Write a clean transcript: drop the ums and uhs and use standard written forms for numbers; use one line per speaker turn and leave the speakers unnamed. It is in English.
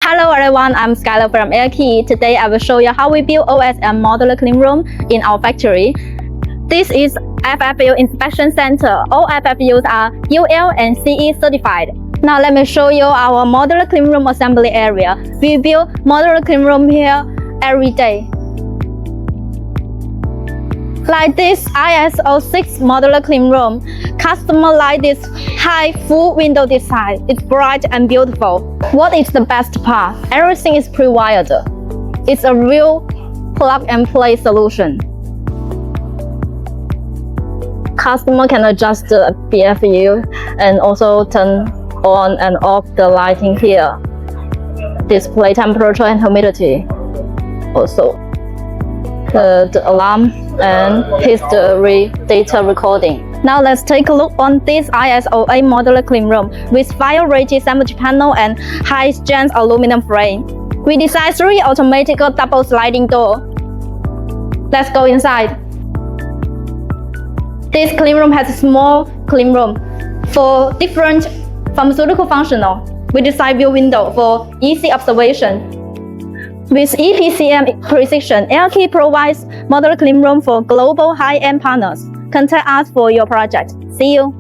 Hello everyone, I'm Skylar from Airkey. Today I will show you how we build OSM modular cleanroom in our factory. This is FFU inspection center. All FFUs are UL and CE certified. Now let me show you our modular cleanroom assembly area. We build modular cleanroom here every day. Like this ISO 6 modular cleanroom, customer like this high full window design. It's bright and beautiful. What is the best part? Everything is pre-wired. It's a real plug and play solution. Customer can adjust the BFU and also turn on and off the lighting here. Display temperature and humidity. Also the alarm and history data recording. Now let's take a look on this ISO 8 modular cleanroom with fire-rated sandwich panel and high-strength aluminum frame. We designed 3 automatic double sliding doors. Let's go inside. This cleanroom has a small cleanroom for different pharmaceutical functional. We designed view window for easy observation. With EPCM precision, Airkey provides modular cleanroom for global high-end partners. Contact us for your project. See you!